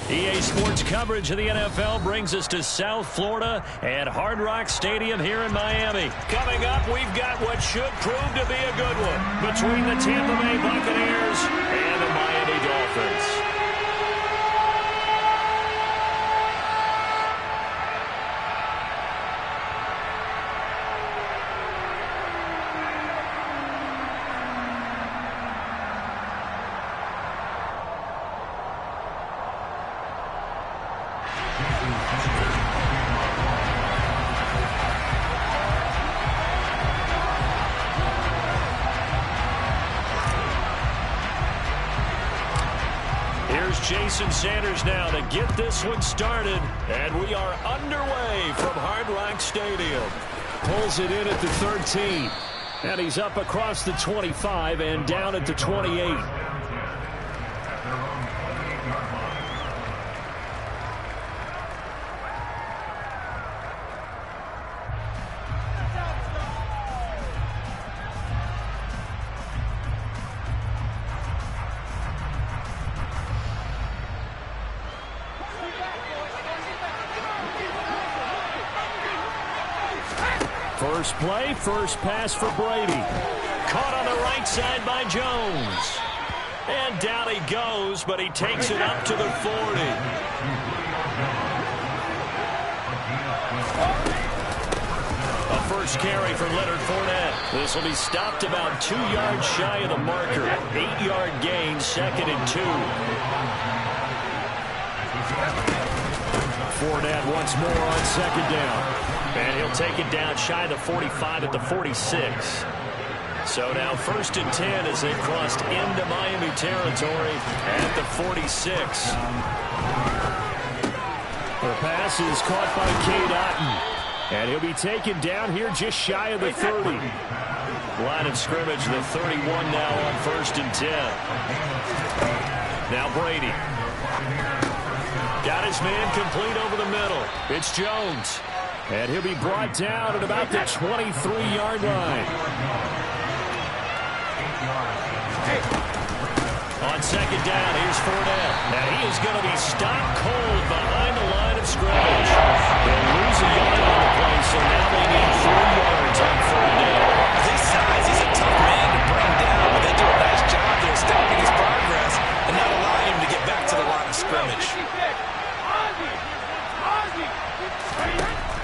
EA Sports coverage of the NFL brings us to South Florida at Hard Rock Stadium here in Miami. Coming up, we've got what should prove to be a good one between the Tampa Bay Buccaneers and the Miami Dolphins. Jason Sanders now to get this one started, and we are underway from Hard Rock Stadium. Pulls it in at the 13, and he's up across the 25 and down at the 28. First play, first pass for Brady. Caught on the right side by Jones. And down he goes, but he takes it up to the 40. A first carry for Leonard Fournette. This will be stopped about 2 yards shy of the marker. 8-yard gain, 2nd and 2. Fournette once more on 2nd down. And he'll take it down shy of the 45 at the 46. So now 1st and 10 as they've crossed into Miami territory at the 46. The pass is caught by Cade Otton. And he'll be taken down here just shy of the 30. Line of scrimmage, the 31 now on 1st and 10. Now Brady. Got his man complete over the middle. It's Jones. And he'll be brought down at about the 23-yard line. On 2nd down, here's Fournette. And he is going to be stopped cold behind the line of scrimmage. They'll lose a yard on the play, so now they need 3 yards on 3rd down. His size, he's a tough man to bring down, but they do a nice job there stopping his progress and not allowing him to get back to the line of scrimmage.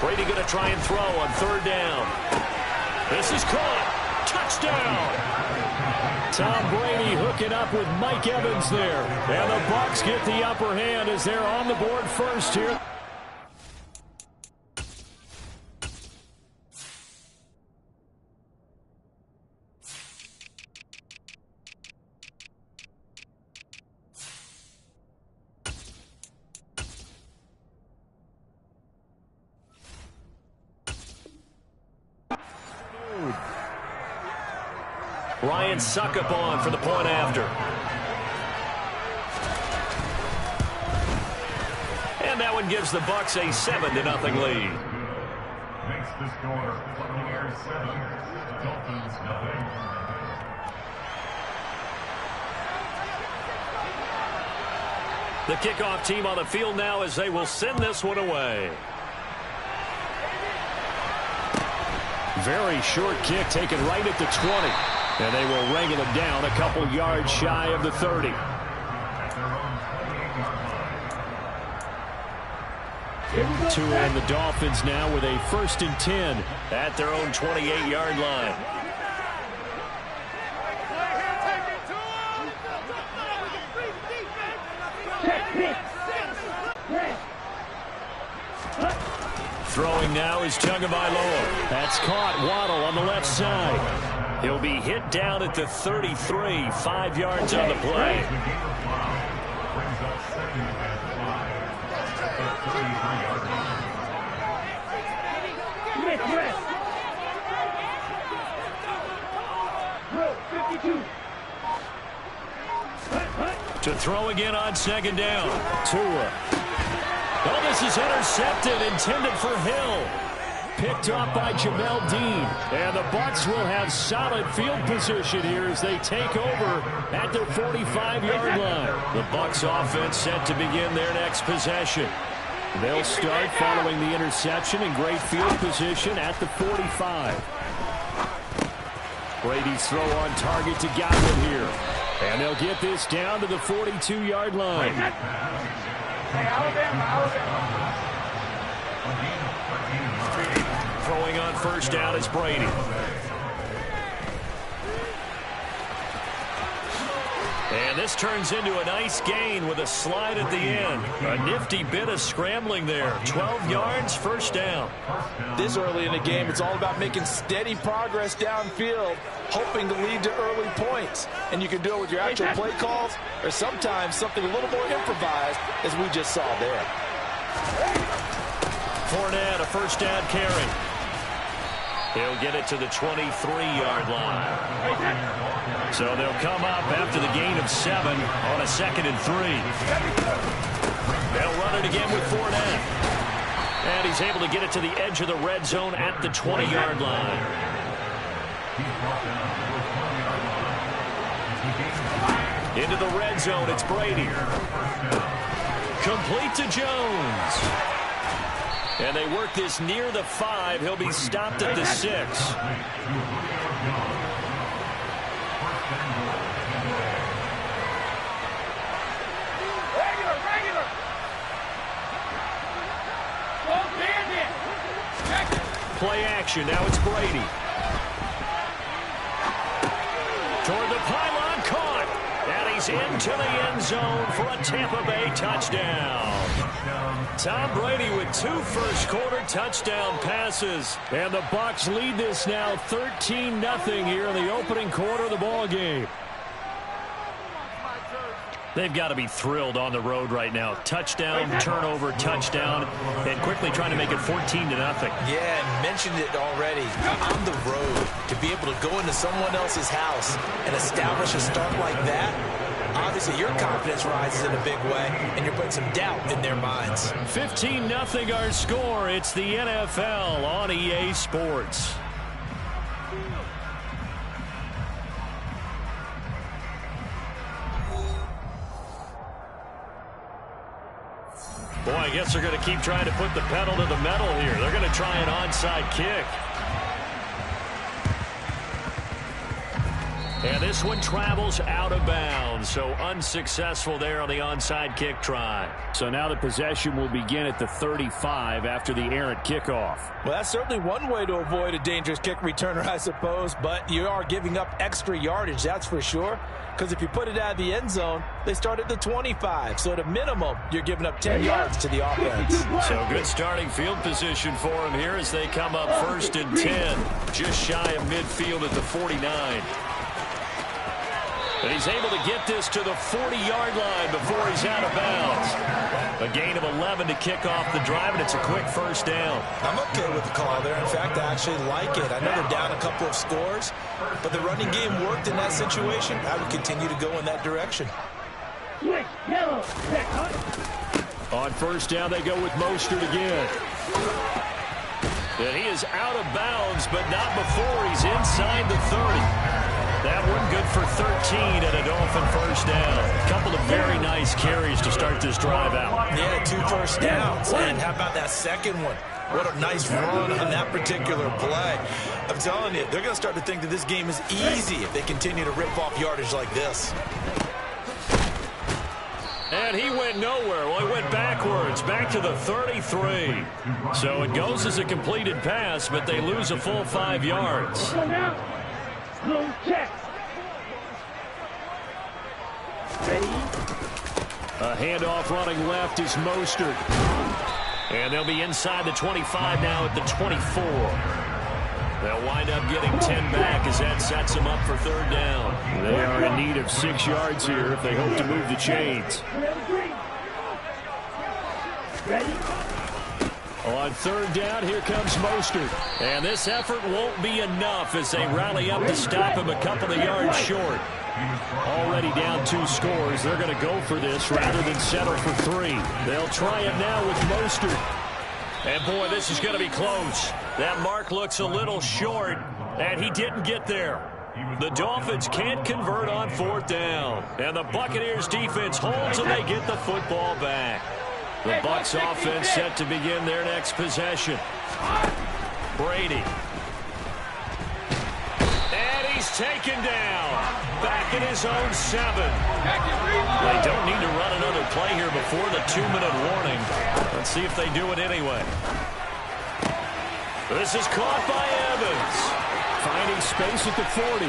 Brady going to try and throw on 3rd down. This is caught. Touchdown. Tom Brady hooking up with Mike Evans there. And the Bucs get the upper hand as they're on the board first here. Ryan Suckup on for the point after. And that one gives the Bucs a 7-0 lead. Makes the score Buccaneers 7, Dolphins 0. The kickoff team on the field now as they will send this one away. Very short kick taken right at the 20. And they will wrangle him down a couple yards shy of the 30. To and the Dolphins now with a 1st and 10 at their own 28-yard line. Throwing now is Tagovailoa. That's caught. Waddle on the left side. He'll be hit down at the 33, 5 yards on the play. To throw again on 2nd down. Tua. Oh, this is intercepted, intended for Hill. picked off by Jamel Dean. And the Bucs will have solid field position here as they take over at their 45-yard line. The Bucs offense set to begin their next possession. They'll start following the interception in great field position at the 45. Brady's throw on target to Godwin here. And they'll get this down to the 42-yard line. Throwing on first down is Brady. And this turns into a nice gain with a slide at the end. A nifty bit of scrambling there. 12 yards, first down. This early in the game, it's all about making steady progress downfield, hoping to lead to early points. And you can do it with your actual play calls or sometimes something a little more improvised, as we just saw there. Fournette, a first down carry. He'll get it to the 23-yard line. So they'll come up after the gain of 7 on a 2nd and 3. They'll run it again with Fournette. And he's able to get it to the edge of the red zone at the 20-yard line. Into the red zone, it's Brady. Complete to Jones. And they work this near the 5. He'll be stopped at the 6. Play action. Now it's Brady. Toward the pylon, caught. And he's into the end zone for a Tampa Bay touchdown. Tom Brady with 2 first-quarter touchdown passes. And the Bucs lead this now 13-0 here in the opening quarter of the ball game. They've got to be thrilled on the road right now. Touchdown, turnover, touchdown, and quickly trying to make it 14-0. Yeah, and mentioned it already. On the road, to be able to go into someone else's house and establish a start like that, obviously your confidence rises in a big way, and you're putting some doubt in their minds. 15-0 our score. It's the NFL on EA Sports. Boy, I guess they're going to keep trying to put the pedal to the metal here. They're going to try an onside kick. And this one travels out of bounds, so unsuccessful there on the onside kick try. So now the possession will begin at the 35 after the errant kickoff. Well, that's certainly one way to avoid a dangerous kick returner, I suppose, but you are giving up extra yardage, that's for sure. Because if you put it out of the end zone, they start at the 25. So at a minimum, you're giving up 10 yards to the offense. So good starting field position for them here as they come up 1st and 10. Just shy of midfield at the 49. And he's able to get this to the 40-yard line before he's out of bounds. A gain of 11 to kick off the drive, and it's a quick first down. I'm okay with the call there. In fact, I actually like it. I know they're down a couple of scores, but the running game worked in that situation. I would continue to go in that direction. On first down, they go with Mostert again. And he is out of bounds, but not before he's inside the 30. That one good for 13 and a Dolphin first down. A couple of very nice carries to start this drive out. Yeah, 2 first downs. And how about that second one? What a nice run on that particular play. I'm telling you, they're going to start to think that this game is easy if they continue to rip off yardage like this. And he went nowhere. Well, he went backwards, back to the 33. So it goes as a completed pass, but they lose a full 5 yards. A handoff running left is Mostert. And they'll be inside the 25 now at the 24. They'll wind up getting 10 back as that sets them up for 3rd down. They are in need of 6 yards here if they hope to move the chains. On 3rd down, here comes Mostert. And this effort won't be enough as they rally up to stop him a couple of yards short. Already down 2 scores. They're going to go for this rather than settle for 3. They'll try it now with Mostert. And boy, this is going to be close. That mark looks a little short, and he didn't get there. The Dolphins can't convert on 4th down. And the Buccaneers defense holds and they get the football back. The Bucs offense set to begin their next possession. Brady. And he's taken down. Back in his own 7. They don't need to run another play here before the 2-minute warning. Let's see if they do it anyway. This is caught by Evans. Finding space at the 40.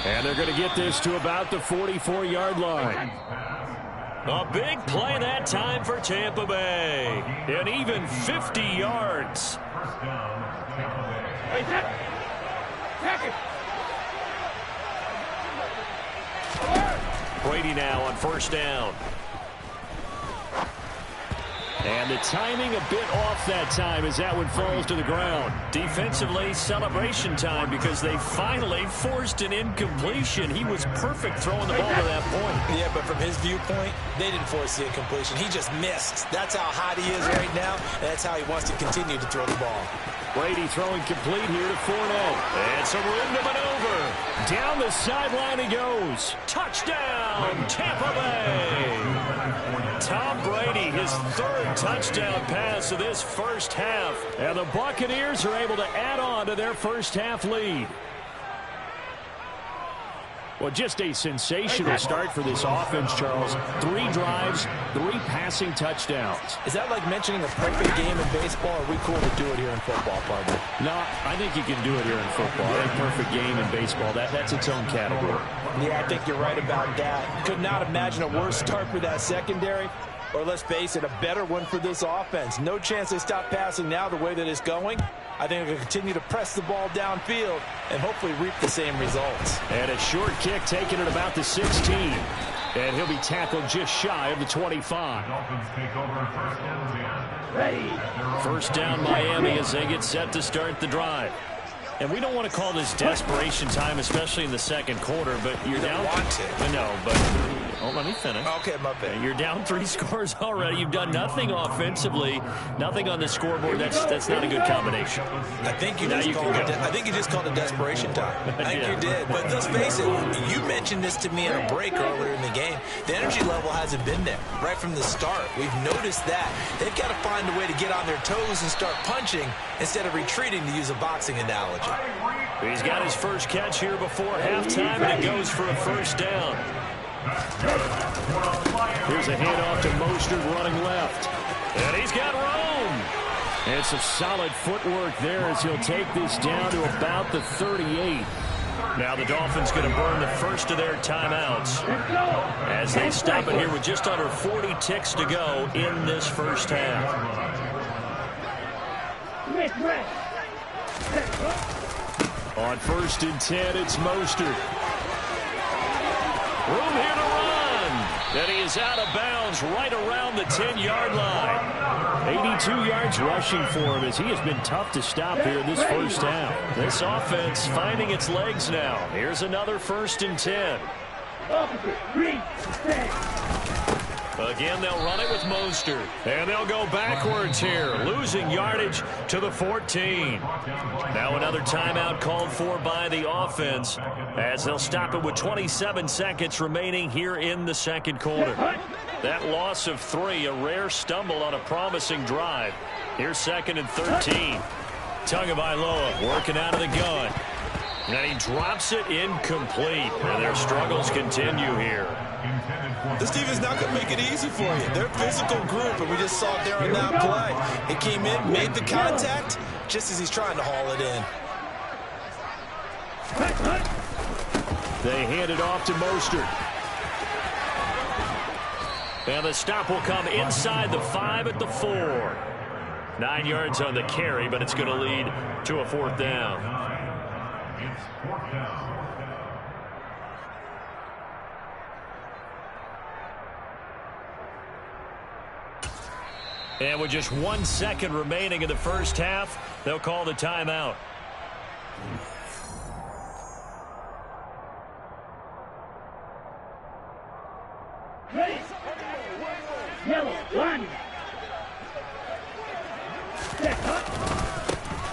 And they're going to get this to about the 44-yard line. A big play that time for Tampa Bay. And even 50 yards. First down, Tampa Bay. Brady now on 1st down. And the timing a bit off that time as that one falls to the ground. Defensively, celebration time because they finally forced an incompletion. He was perfect throwing the ball to that point. Yeah, but from his viewpoint, they didn't force the incompletion. He just missed. That's how hot he is right now, and that's how he wants to continue to throw the ball. Brady throwing complete here to Fournette. And some room to maneuver. Down the sideline he goes. Touchdown, Tampa Bay. Tom Brady, his 3rd touchdown pass of this first half. And the Buccaneers are able to add on to their first half lead. Well, just a sensational start for this offense, Charles. 3 drives, 3 passing touchdowns. Is that like mentioning a perfect game in baseball, or are we cool to do it here in football, partner? No, I think you can do it here in football. I think perfect game in baseball, that's its own category. Yeah, I think you're right about that. Could not imagine a worse start for that secondary, or let's face it, a better one for this offense. No chance they stop passing now the way that it's going. I think they'll continue to press the ball downfield and hopefully reap the same results. And a short kick taken at about the 16. And he'll be tackled just shy of the 25. Dolphins take over 1st and 10. Ready. First down Miami as they get set to start the drive. And we don't want to call this desperation time, especially in the second quarter, but you're down. Want to. No, but let me finish. Okay, my bad. You're down 3 scores already. You've done nothing offensively, nothing on the scoreboard. That's not a good combination. I think you just called it desperation time. I think you did. But let's face it, you mentioned this to me in a break earlier in the game. The energy level hasn't been there right from the start. We've noticed that. They've got to find a way to get on their toes and start punching instead of retreating, to use a boxing analogy. He's got his first catch here before halftime, and it goes for a first down. Here's a handoff to Mostert running left. And he's got room. And some solid footwork there as he'll take this down to about the 38. Now the Dolphins going to burn the first of their timeouts as they stop it here with just under 40 ticks to go in this first half. On 1st and 10, it's Mostert. Room here to run. And he is out of bounds right around the 10-yard line. 82 yards rushing for him as he has been tough to stop here in this first half. This offense finding its legs now. Here's another 1st and 10. Again, they'll run it with Mostert. And they'll go backwards here, losing yardage to the 14. Now another timeout called for by the offense as they'll stop it with 27 seconds remaining here in the second quarter. That loss of 3, a rare stumble on a promising drive. Here's 2nd and 13. Tagovailoa working out of the gun. And he drops it incomplete. And their struggles continue here. This team is not going to make it easy for you. They're a physical group, and we just saw it there on that play. It came in, made the contact, just as he's trying to haul it in. They hand it off to Mostert. And the stop will come inside the 5 at the 4. 9 yards on the carry, but it's going to lead to a 4th down. It's 4th down. And with just 1 second remaining in the first half, they'll call the timeout. Ready. Yellow, 1.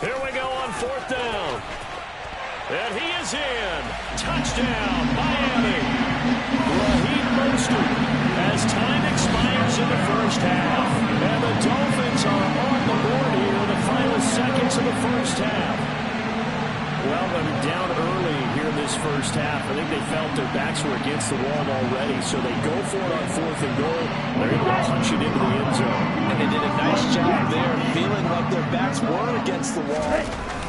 Here we go 4th down. And he is in. Touchdown, Miami. Raheem Mostert as time expires in the first half. And the Dolphins are on the board here in the final seconds of the first half. Well, down early here in this first half. I think they felt their backs were against the wall already, so they go for it on 4th and goal. They're able to punch it into the end zone. And they did a nice job there, feeling like their backs were against the wall,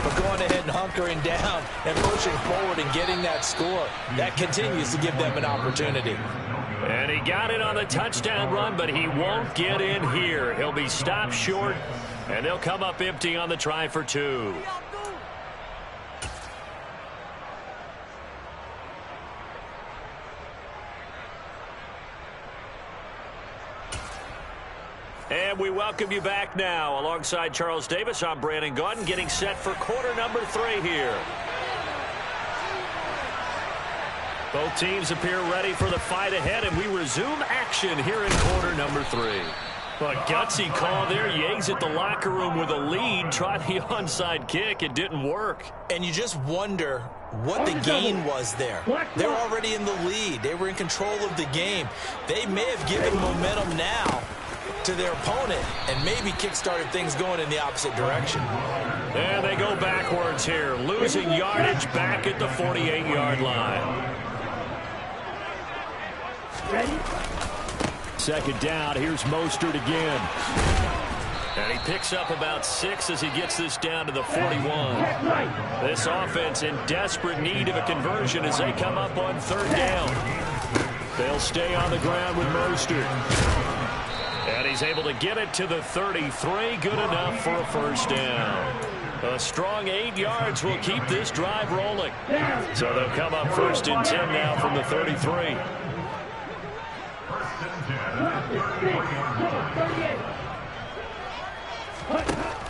but going ahead and hunkering down and pushing forward and getting that score. That continues to give them an opportunity. And he got it on the touchdown run, but he won't get in here. He'll be stopped short, and they'll come up empty on the try for 2. And we welcome you back now. Alongside Charles Davis, I'm Brandon Gaudin, getting set for quarter number 3 here. Both teams appear ready for the fight ahead, and we resume action here in quarter number 3. A gutsy call there. Yates at the locker room with a lead. Tried the onside kick. It didn't work. And you just wonder what the gain was there. They're already in the lead. They were in control of the game. They may have given momentum now to their opponent and maybe kick-started things going in the opposite direction. And they go backwards here, losing yardage back at the 48-yard line. Ready? 2nd down. Here's Mostert again. And he picks up about 6 as he gets this down to the 41. This offense in desperate need of a conversion as they come up on 3rd down. They'll stay on the ground with Mostert. And he's able to get it to the 33. Good enough for a 1st down. A strong 8 yards will keep this drive rolling. So they'll come up 1st and 10 now from the 33.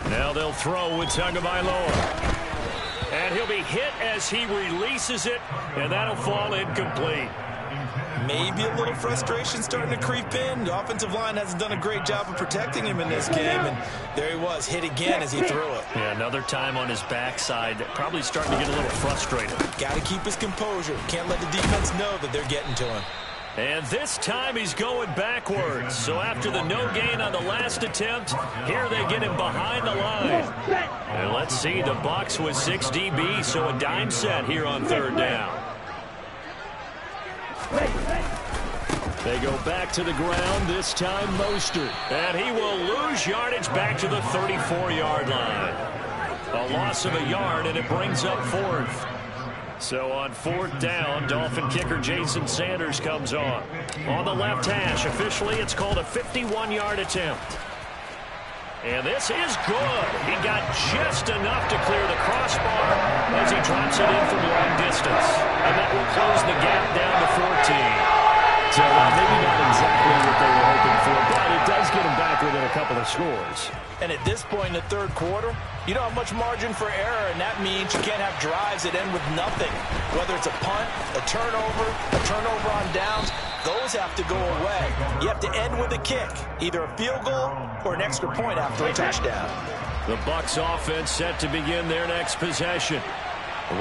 Now they'll throw with Tagovailoa. And he'll be hit as he releases it, and that'll fall incomplete. Maybe a little frustration starting to creep in. The offensive line hasn't done a great job of protecting him in this game, and there he was, hit again as he threw it. Yeah, another time on his backside, probably starting to get a little frustrated. Got to keep his composure. Can't let the defense know that they're getting to him. And this time he's going backwards. So after the no gain on the last attempt, here they get him behind the line. And let's see, the Bucs with 6 DBs, so a dime set here on 3rd down. They go back to the ground, this time Mostert. And he will lose yardage back to the 34-yard line. A loss of a yard, and it brings up 4th. So on 4th down, Dolphin kicker Jason Sanders comes on. On the left hash, officially it's called a 51-yard attempt. And this is good. He got just enough to clear the crossbar as he drops it in from long distance. And that will close the gap down to 14. So maybe not exactly what they were hoping for, but it does get them back within a couple of scores. And at this point in the 3rd quarter, you don't have much margin for error, and that means you can't have drives that end with nothing. Whether it's a punt, a turnover on downs, those have to go away. You have to end with a kick, either a field goal or an extra point after a touchdown. The Bucs offense set to begin their next possession.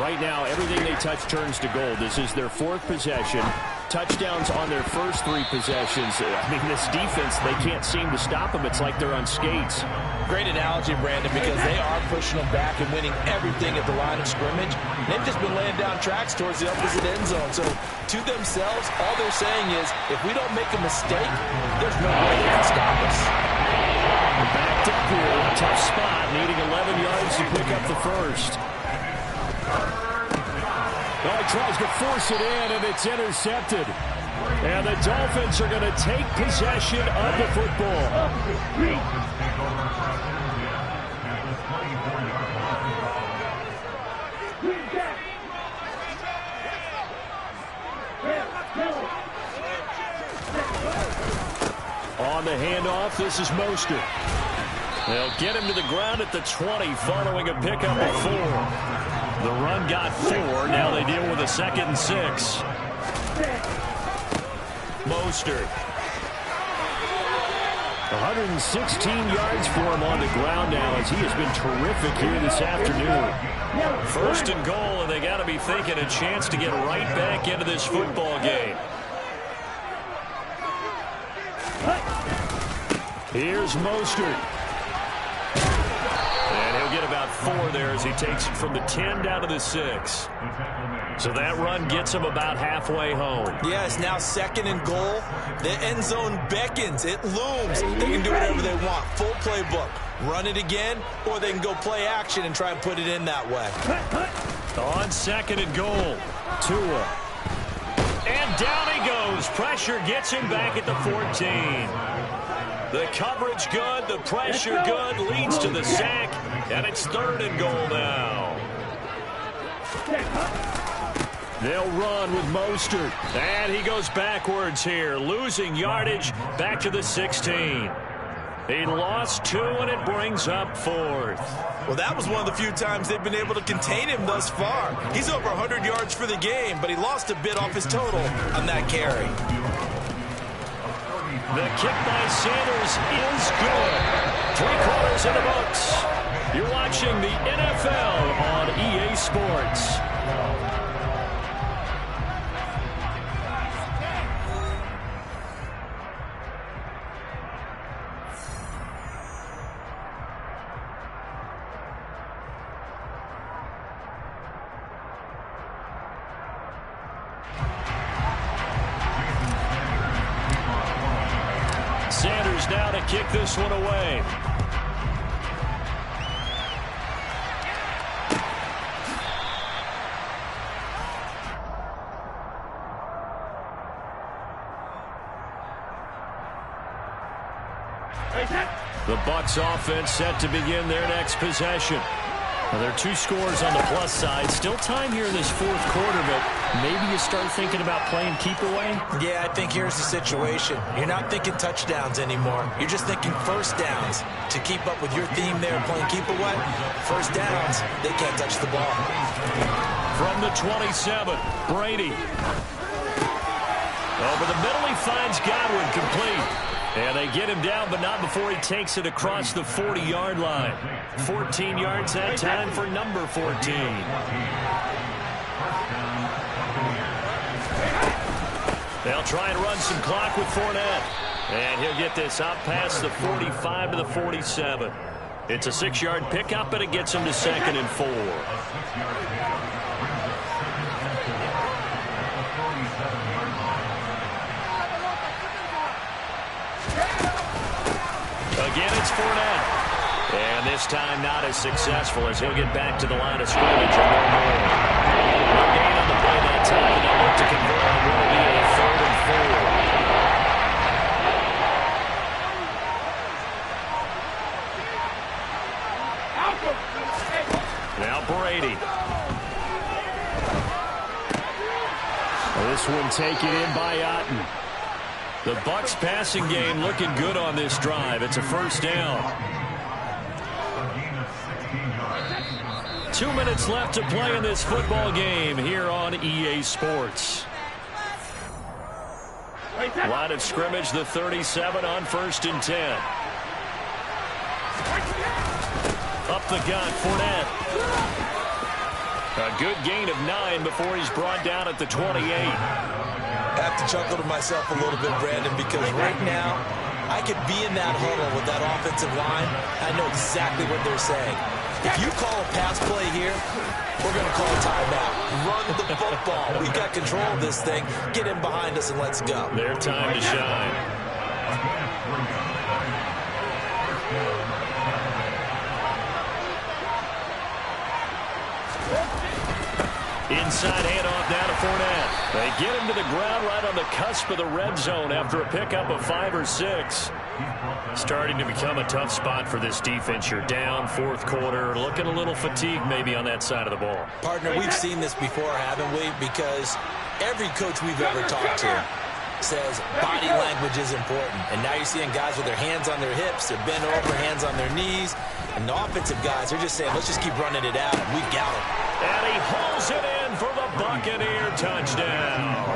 Right now, everything they touch turns to gold. This is their 4th possession. Touchdowns on their first 3 possessions. I mean, this defense, they can't seem to stop them. It's like they're on skates. Great analogy, Brandon, because they are pushing them back and winning everything at the line of scrimmage. They've just been laying down tracks towards the opposite end zone. So to themselves, all they're saying is, if we don't make a mistake, there's no way they can stop us. Backed up here, a tough spot, needing 11 yards to pick up the 1st. Oh, he tries to force it in, and it's intercepted. And the Dolphins are going to take possession of the football. On the handoff, this is Mostert. They'll get him to the ground at the 20 following a pickup of 4. The run got 4. Now they deal with a 2nd and 6. Mostert 116 yards for him on the ground now as he has been terrific here this afternoon. First and goal, and they got to be thinking a chance to get right back into this football game. Here's Mostert. And he'll get about 4 there as he takes it from the 10 down to the 6. So that run gets him about halfway home. Yes, now second and goal. The end zone beckons. It looms. They can do whatever they want. Full playbook. Run it again, or they can go play action and try and put it in that way. On second and goal, Tua. And down he goes. Pressure gets him back at the 14. The coverage good, the pressure good, leads to the sack, and it's third and goal now. They'll run with Mostert. And he goes backwards here, losing yardage back to the 16. He lost 2, and it brings up 4th. Well, that was one of the few times they've been able to contain him thus far. He's over 100 yards for the game, but he lost a bit off his total on that carry. The kick by Sanders is good. 3 quarters in the books. You're watching the NFL on EA Sports. Sanders now to kick this one away. The Bucs offense set to begin their next possession. Well, there are 2 scores on the plus side. Still time here in this 4th quarter, but maybe you start thinking about playing keep away? Yeah, I think here's the situation. You're not thinking touchdowns anymore. You're just thinking first downs. To keep up with your theme there, playing keep away, first downs, they can't touch the ball. From the 27, Brady. Over the middle, he finds Godwin complete. And they get him down, but not before he takes it across the 40-yard line. 14 yards that time for number 14. They'll try and run some clock with Fournette. And he'll get this out past the 45 to the 47. It's a 6-yard pickup, and it gets him to 2nd and 4. Again, it's Fournette. And this time not as successful as he'll get back to the line of scrimmage and no more. No gain on the play that time, and they'll look to convert on what will be a 3rd and 4. Now Brady. This one taken in by Otten. The Bucs passing game looking good on this drive. It's a first down. 2 minutes left to play in this football game here on EA Sports. Line of scrimmage, the 37 on 1st and 10. Up the gut, Fournette. A good gain of 9 before he's brought down at the 28. I have to chuckle to myself a little bit, Brandon, because right now I could be in that huddle with that offensive line. I know exactly what they're saying. If you call a pass play here, we're going to call a timeout. Run the football. We've got control of this thing. Get in behind us and let's go. Their time to shine. Inside handoff now to Fournette. They get him to the ground right on the cusp of the red zone after a pickup of 5 or 6. Starting to become a tough spot for this defense. You're down 4th quarter, looking a little fatigued maybe on that side of the ball. Partner, we've seen this before, haven't we? Because every coach we've ever talked to says body language is important. And now you're seeing guys with their hands on their hips, they're bent over, hands on their knees. And the offensive guys, they're just saying, let's just keep running it out. We've got it. And he hauls it in for the Buccaneer touchdown.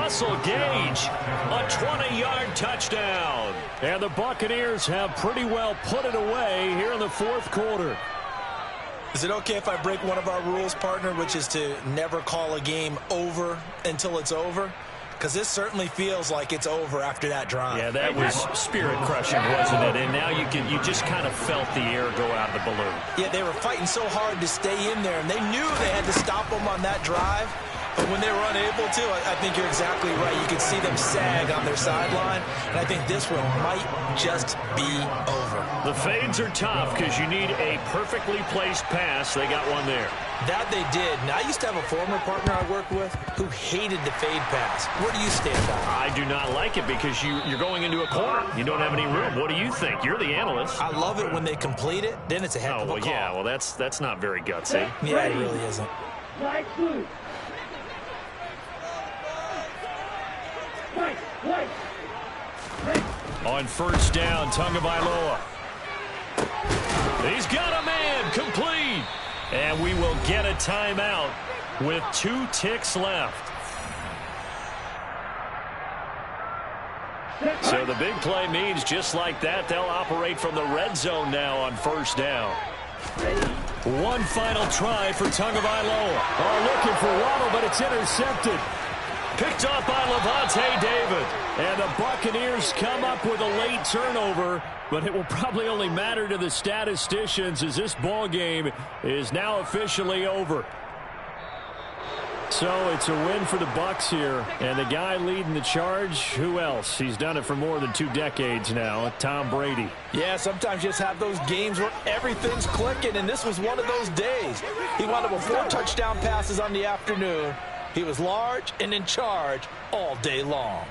Russell Gage, a 20-yard touchdown. And the Buccaneers have pretty well put it away here in the fourth quarter. Is it okay if I break one of our rules, partner, which is to never call a game over until it's over? Because this certainly feels like it's over after that drive. Yeah, that was spirit-crushing, wasn't it? And now you just kind of felt the air go out of the balloon. Yeah, they were fighting so hard to stay in there, and they knew they had to stop them on that drive. But when they were unable to, I think you're exactly right. You could see them sag on their sideline, and I think this one might just be over. The fades are tough because you need a perfectly placed pass. They got one there. That they did. Now, I used to have a former partner I worked with who hated the fade pass. Where do you stand on it? I do not like it because you're going into a corner. You don't have any room. What do you think? You're the analyst. I love it when they complete it. Then it's a heck of a call. Yeah, well, that's not very gutsy. Yeah, it really isn't. Flag blue. White. On first down, Tagovailoa. He's got a man, complete. And we will get a timeout with 2 ticks left. So the big play means just like that, they'll operate from the red zone now on first down. One final try for Tagovailoa. Oh, looking for Waddle, but it's intercepted. Picked off by Levante David. And the Buccaneers come up with a late turnover, but it will probably only matter to the statisticians as this ball game is now officially over. So it's a win for the Bucs here, and the guy leading the charge, who else? He's done it for more than 2 decades now, Tom Brady. Yeah, sometimes you just have those games where everything's clicking, and this was one of those days. He wound up with 4 touchdown passes on the afternoon. He was large and in charge all day long.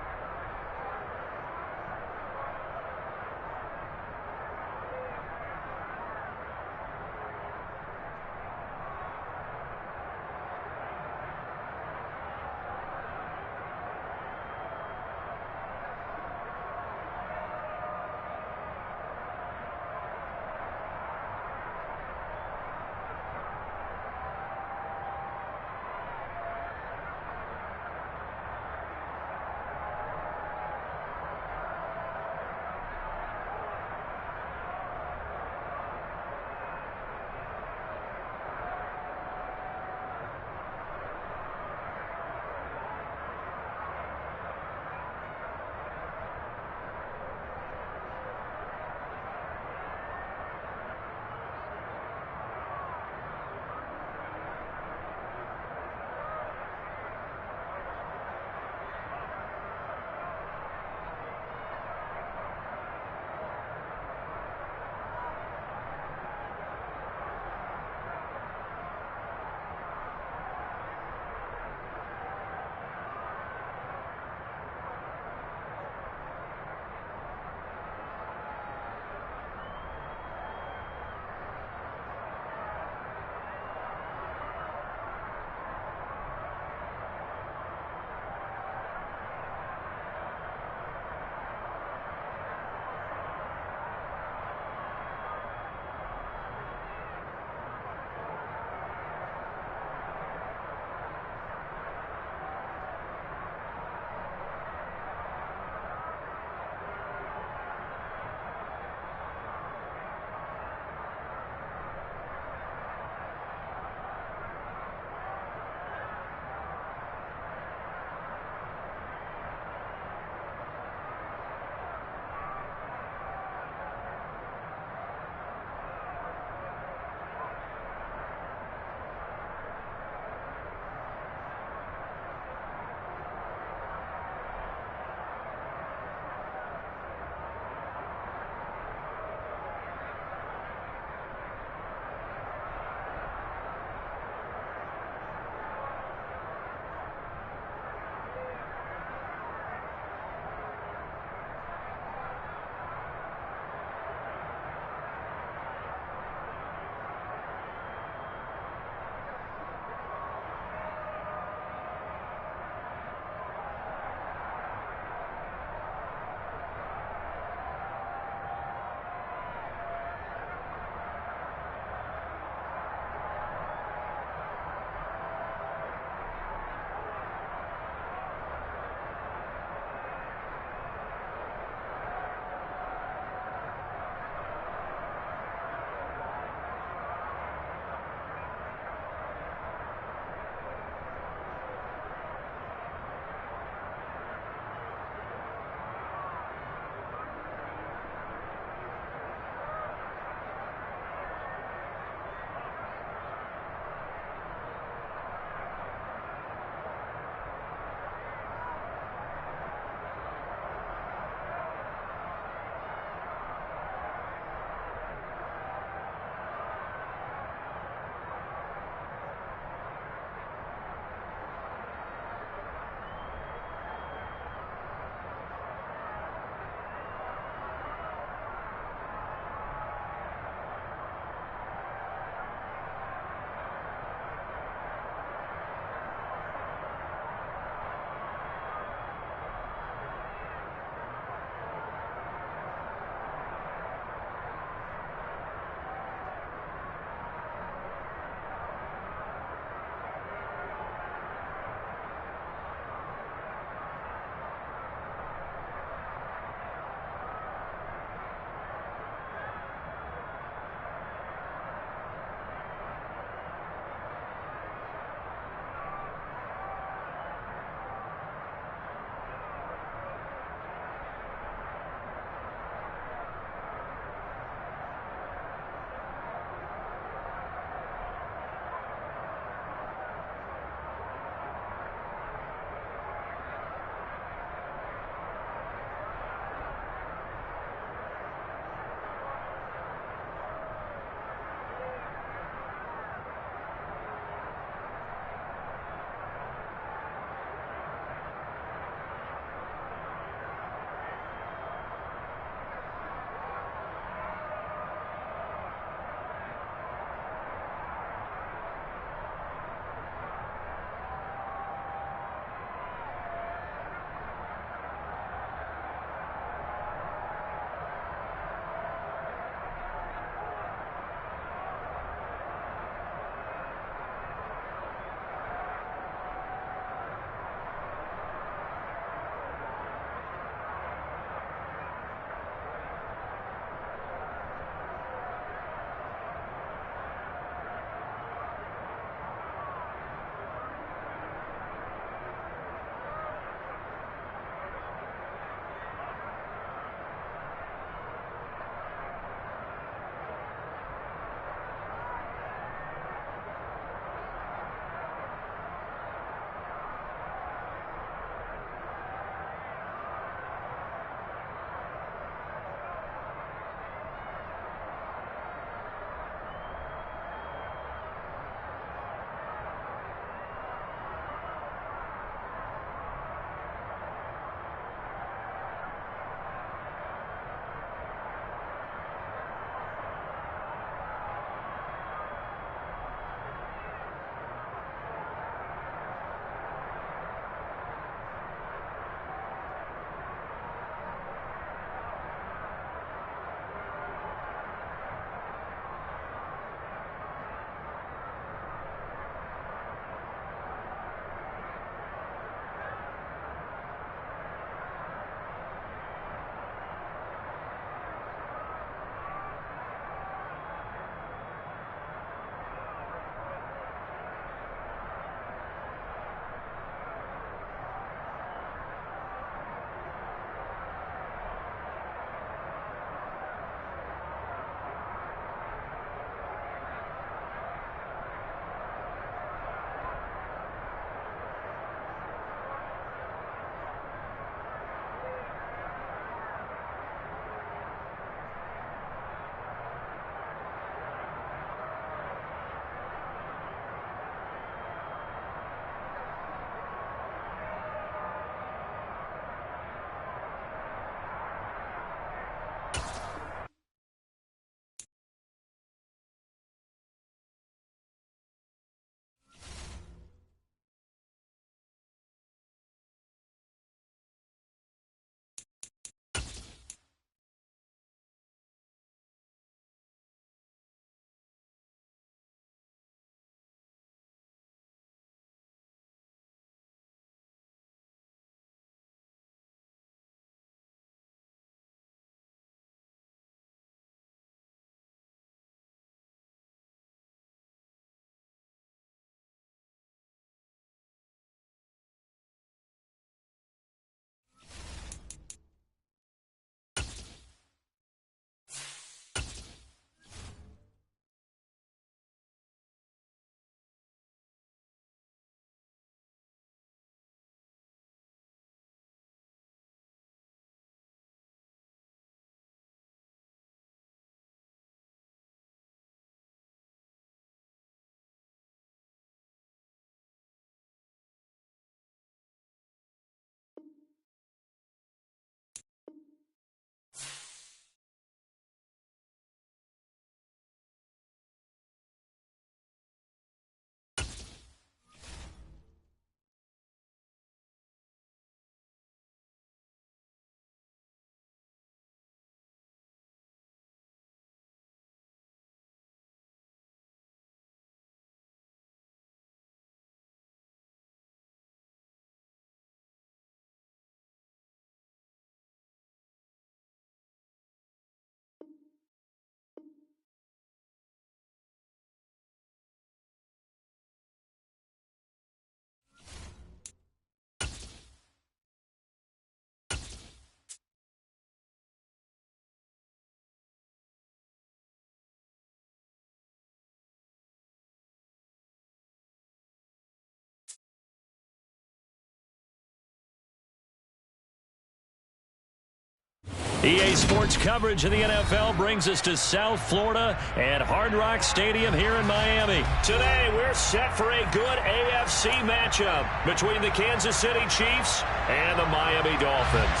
EA Sports coverage of the NFL brings us to South Florida at Hard Rock Stadium here in Miami. Today, we're set for a good AFC matchup between the Kansas City Chiefs and the Miami Dolphins.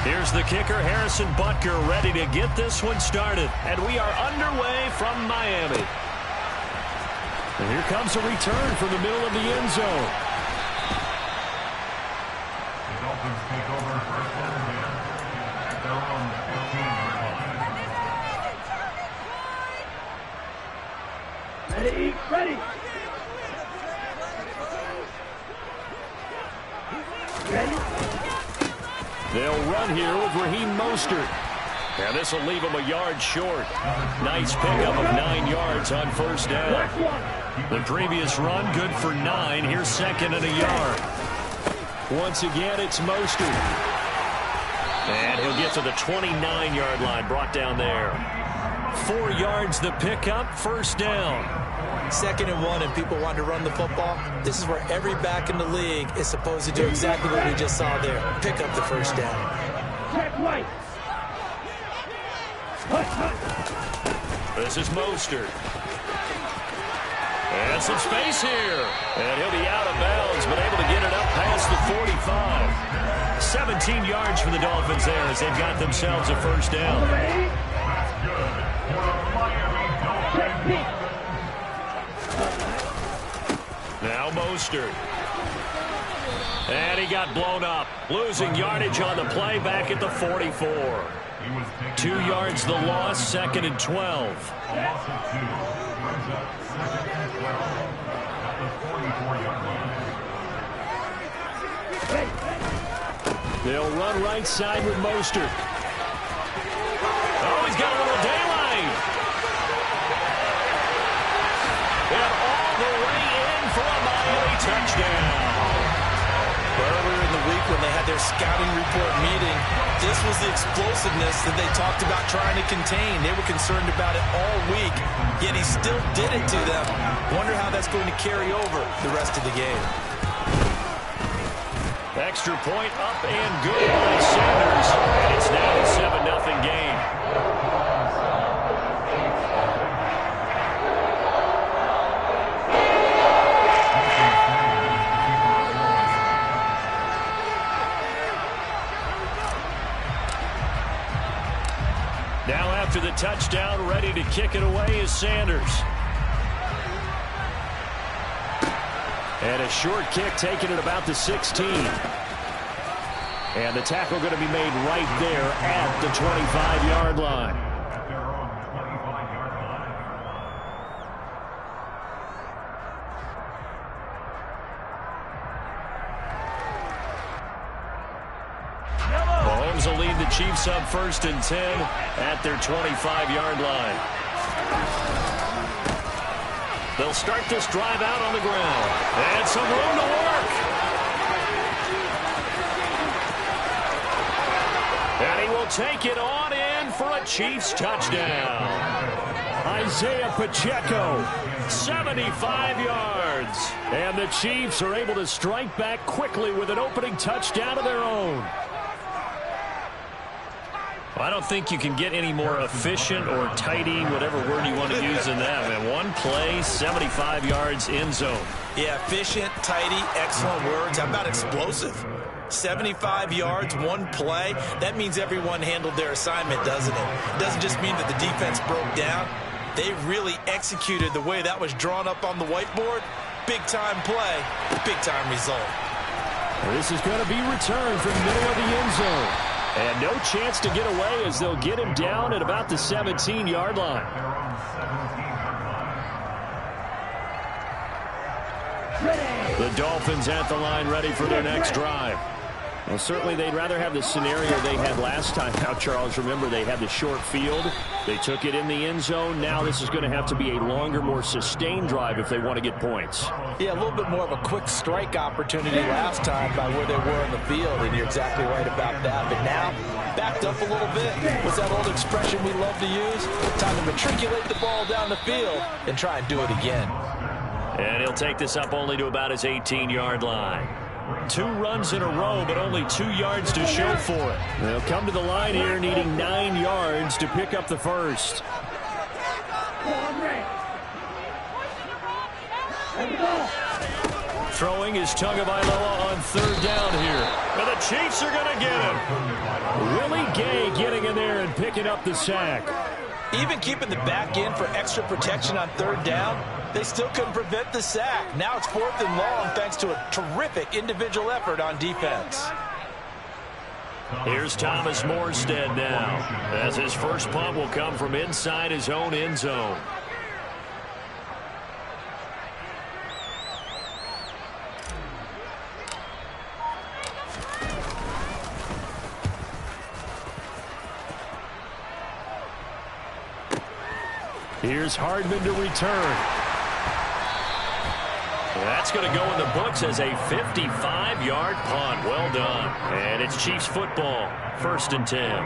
Here's the kicker, Harrison Butker, ready to get this one started. And we are underway from Miami. And here comes a return from the middle of the end zone. Take over first and 10 at their own Ready, 15-yard line. ready. Ready. They'll run here with Raheem Mostert. And this will leave him a yard short. Nice pickup of 9 yards on first down. The previous run, good for 9. Here's second and a yard. Once again, it's Mostert. And he'll get to the 29-yard line, brought down there. 4 yards the pickup, first down. 2nd and 1, and people want to run the football. This is where every back in the league is supposed to do exactly what we just saw there. Pick up the first down. Check right. This is Mostert. And some space here. And he'll be out of bounds, but able to get it up past the 45. 17 yards for the Dolphins there as they've got themselves a first down. Ready. That's good for the Miami Dolphins. Now Mostert. And he got blown up. Losing yardage on the play back at the 44. 2 yards the loss, 2nd and 12. Loss of 2. Brings up 2nd and 12 at the 44-yard line. They'll run right side with Mostert. Oh, he's got a little daylight. And all the way in for a Miami touchdown. Earlier in the week when they had their scouting report meeting, this was the explosiveness that they talked about trying to contain. They were concerned about it all week, yet he still did it to them. Wonder how that's going to carry over the rest of the game. Extra point up and good by Sanders. And it's now a 7-0 game. Now after the touchdown, ready to kick it away is Sanders. And a short kick taken at about the 16. And the tackle going to be made right there at the 25-yard line. At their own 25-yard line. Mahomes will lead the Chiefs up 1st and 10 at their 25-yard line. They'll start this drive out on the ground. And some room to work. And he will take it on in for a Chiefs touchdown. Isaiah Pacheco. 75 yards. And the Chiefs are able to strike back quickly with an opening touchdown of their own. I don't think you can get any more efficient or tidy, whatever word you want to use in that. And one play, 75 yards in zone. Yeah, efficient, tidy, excellent words. How about explosive? 75 yards, one play. That means everyone handled their assignment, doesn't it? It doesn't just mean that the defense broke down. They really executed the way that was drawn up on the whiteboard. Big-time play, big-time result. This is going to be returned from the middle of the end zone. And no chance to get away as they'll get him down at about the 17-yard line. The Dolphins at the line ready for their next drive. Well, certainly they'd rather have the scenario they had last time out, Charles. Remember, they had the short field. They took it in the end zone. Now this is going to have to be a longer, more sustained drive if they want to get points. Yeah, a little bit more of a quick strike opportunity last time by where they were in the field, and you're exactly right about that. But now, backed up a little bit. What's that old expression we love to use? Time to matriculate the ball down the field and try and do it again. And he'll take this up only to about his 18-yard line. 2 runs in a row, but only 2 yards to show for it. They'll come to the line here needing 9 yards to pick up the first. Throwing is Tagovailoa on 3rd down here. And the Chiefs are going to get him. Willie Gay getting in there and picking up the sack. Even keeping the back in for extra protection on 3rd down, they still couldn't prevent the sack. Now it's 4th and long thanks to a terrific individual effort on defense. Here's Thomas Morstead now, as his first punt will come from inside his own end zone. Here's Hardman to return. That's going to go in the books as a 55-yard punt. Well done. And it's Chiefs football. 1st and 10.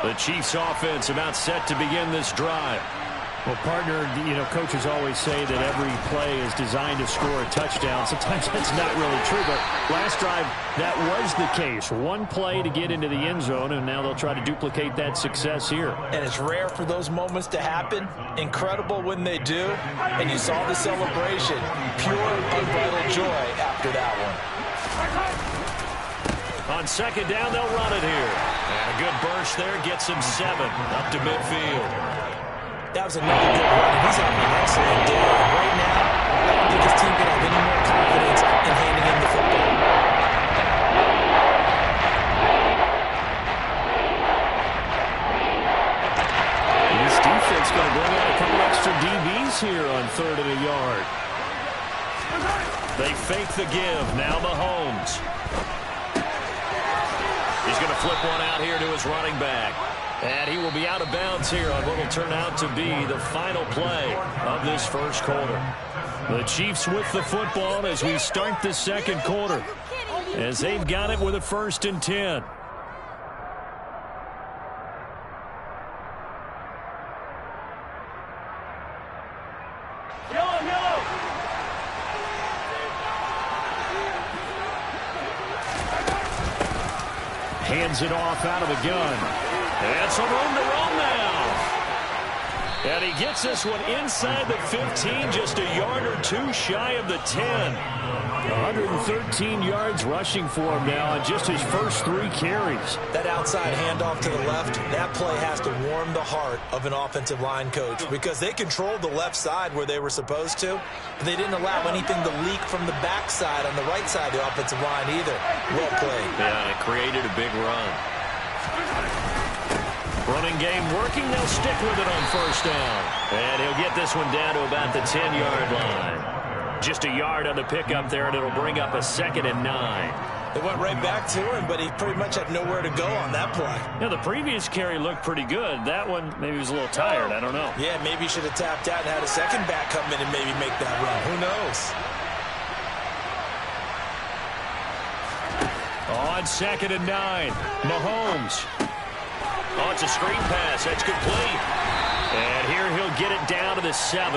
The Chiefs offense about set to begin this drive. Well, partner, coaches always say that every play is designed to score a touchdown. Sometimes that's not really true, but last drive, that was the case. 1 play to get into the end zone, and now they'll try to duplicate that success here. And it's rare for those moments to happen. Incredible when they do. And you saw the celebration. Pure, unbridled joy after that one. On 2nd down, they'll run it here. And a good burst there gets him 7 up to midfield. That was another good run. He's having an excellent day. Right now, I don't think his team can have any more confidence in handing him the football. This defense going to bring out a couple extra DBs here on 3rd and a yard. They fake the give. Now Mahomes. He's going to flip one out here to his running back. And he will be out of bounds here on what will turn out to be the final play of this first quarter. The Chiefs with the football as we start the 2nd quarter, as they've got it with a 1st and 10. Hands it off out of the gun. And some room to run now. And he gets this one inside the 15, just a yard or 2 shy of the 10. 113 yards rushing for him now on just his first 3 carries. That outside handoff to the left, that play has to warm the heart of an offensive line coach because they controlled the left side where they were supposed to. But they didn't allow anything to leak from the backside on the right side of the offensive line either. Well played. Yeah, and it created a big run. Running game working. They'll stick with it on 1st down. And he'll get this one down to about the 10-yard line. Just a yard on the pickup there, and it'll bring up a 2nd and 9. They went right back to him, but he pretty much had nowhere to go on that play. Yeah, the previous carry looked pretty good. That one, maybe he was a little tired. I don't know. Yeah, maybe he should have tapped out and had a second back come in and maybe make that run. Who knows? On 2nd and 9, Mahomes. Oh, it's a screen pass. That's complete. And here he'll get it down to the 7.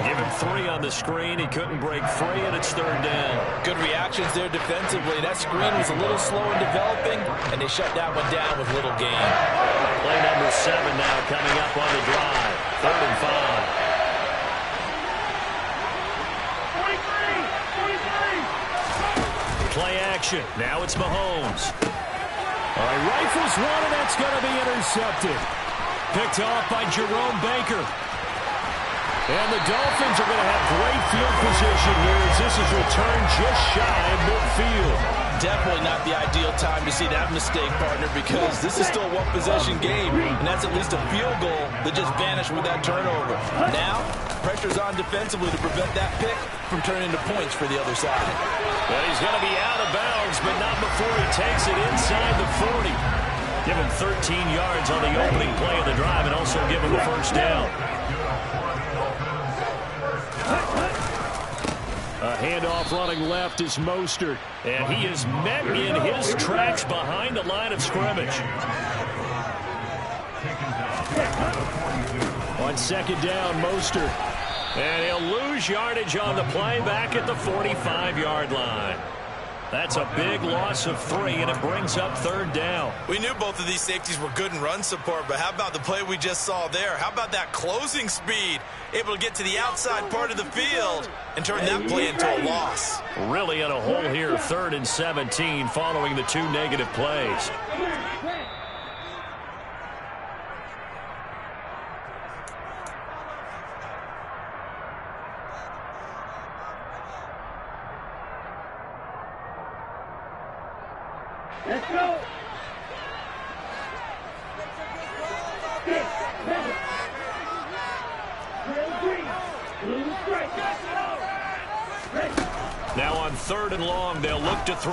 Give him 3 on the screen. He couldn't break free, and it's 3rd down. Good reactions there defensively. That screen was a little slow in developing, and they shut that one down with little gain. Play number 7 now coming up on the drive. 3rd and 5. Play action. Now it's Mahomes. All right, rifles one, and that's going to be intercepted. Picked off by Jerome Baker. And the Dolphins are going to have great field position here as this is returned just shy of midfield. Definitely not the ideal time to see that mistake, partner, because this is still a one-possession game, and that's at least a field goal that just vanished with that turnover. Now, pressure's on defensively to prevent that pick from turning into points for the other side. But he's going to be out of bounds, but not before he takes it inside the 40. Give him 13 yards on the opening play of the drive and also give him the 1st down. A handoff running left is Mostert. And he is met in his tracks behind the line of scrimmage. On second down, Mostert. And he'll lose yardage on the play back at the 45-yard line. That's a big loss of 3, and it brings up third down. We knew both of these safeties were good in run support, but how about the play we just saw there? How about that closing speed? Able to get to the outside part of the field and turn that play into a loss. Really in a hole here, 3rd and 17, following the 2 negative plays. Let's go. Now on 3rd and long, they'll look to throw.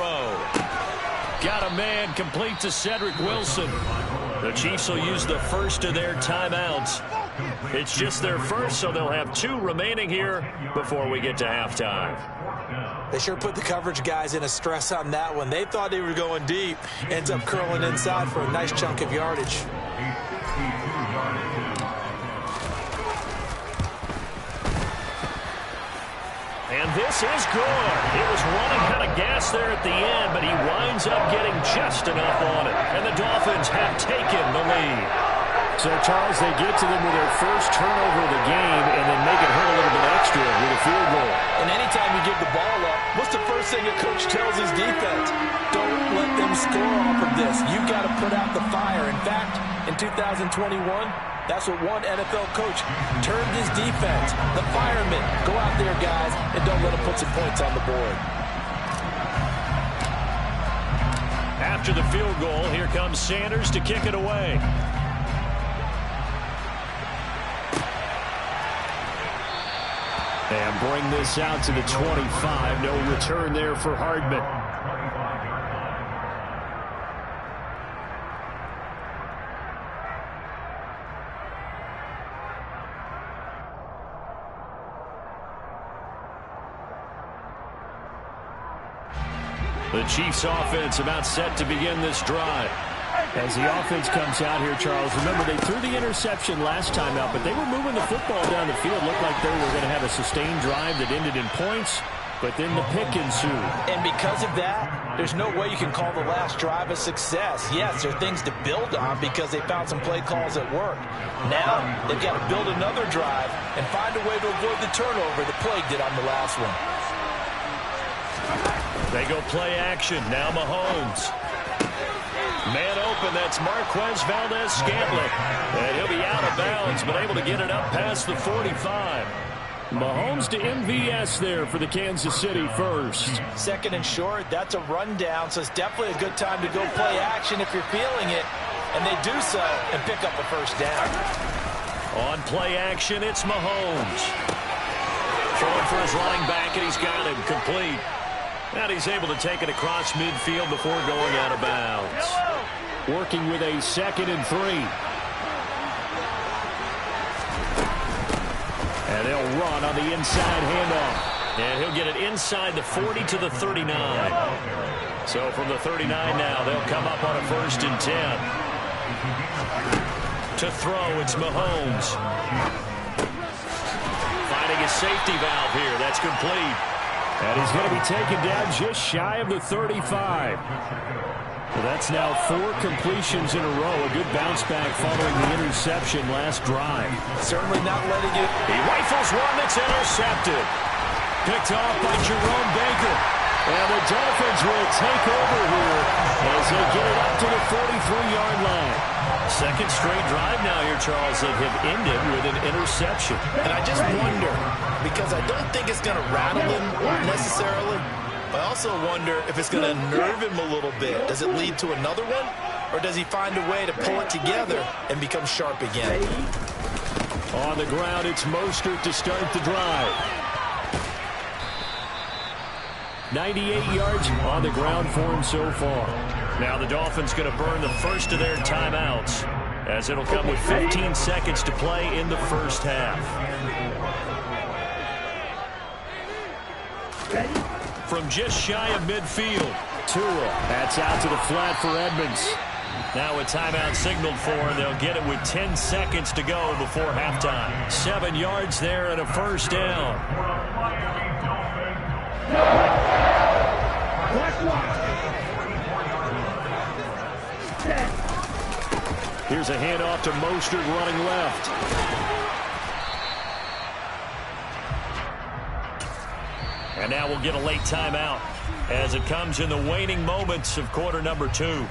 Got a man, complete to Cedric Wilson. The Chiefs will use the first of their timeouts. It's just their first, so they'll have 2 remaining here before we get to halftime. They sure put the coverage guys in a stress on that one. They thought they were going deep. Ends up curling inside for a nice chunk of yardage. And this is good. He was running out of gas there at the end, but he winds up getting just enough on it. And the Dolphins have taken the lead. So, Charles, they get to them with their first turnover of the game and then make it hurt a little bit extra with a field goal. And anytime you give the ball up, what's the first thing a coach tells his defense? Don't let them score off of this. You've got to put out the fire. In fact, in 2021, that's what one NFL coach turned his defense. The firemen. Go out there, guys, and don't let them put some points on the board. After the field goal, here comes Sanders to kick it away. And bring this out to the 25. No return there for Hardman. The Chiefs offense about set to begin this drive. As the offense comes out here, Charles, remember they threw the interception last time out, but they were moving the football down the field. Looked like they were going to have a sustained drive that ended in points, but then the pick ensued. And because of that, there's no way you can call the last drive a success. Yes, there are things to build on because they found some play calls that work. Now, they've got to build another drive and find a way to avoid the turnover the Plague did on the last one. They go play action. Now Mahomes. Man open, that's Marquez Valdez-Scantling. And he'll be out of bounds, but able to get it up past the 45. Mahomes to MVS there for the Kansas City first. 2nd and short, that's a rundown, so it's definitely a good time to go play action if you're feeling it. And they do so and pick up a first down. On play action, it's Mahomes. Throwing for his running back, and he's got him complete. And he's able to take it across midfield before going out of bounds. Working with a 2nd and 3. And they'll run on the inside handoff. And he'll get it inside the 40 to the 39. So from the 39 now, they'll come up on a 1st and 10. To throw, it's Mahomes. Finding a safety valve here. That's complete. And he's going to be taken down just shy of the 35. Well, that's now 4 completions in a row. A good bounce back following the interception last drive. Certainly not letting it. He rifles one that's intercepted. Picked off by Jerome Baker. And the Dolphins will take over here as they get it up to the 43-yard line. 2nd straight drive now here, Charles, that have ended with an interception. And I just wonder, because I don't think it's going to rattle him necessarily, but I also wonder if it's going to nerve him a little bit. Does it lead to another one? Or does he find a way to pull it together and become sharp again? On the ground, it's Mostert to start the drive. 98 yards on the ground for him so far. Now the Dolphins going to burn the first of their timeouts, as it'll come with 15 seconds to play in the first half. From just shy of midfield. Tua, that's out to the flat for Edmonds. Now a timeout signaled for, and they'll get it with 10 seconds to go before halftime. 7 yards there and a first down. Here's a handoff to Mostert running left. And now we'll get a late timeout as it comes in the waning moments of quarter number 2.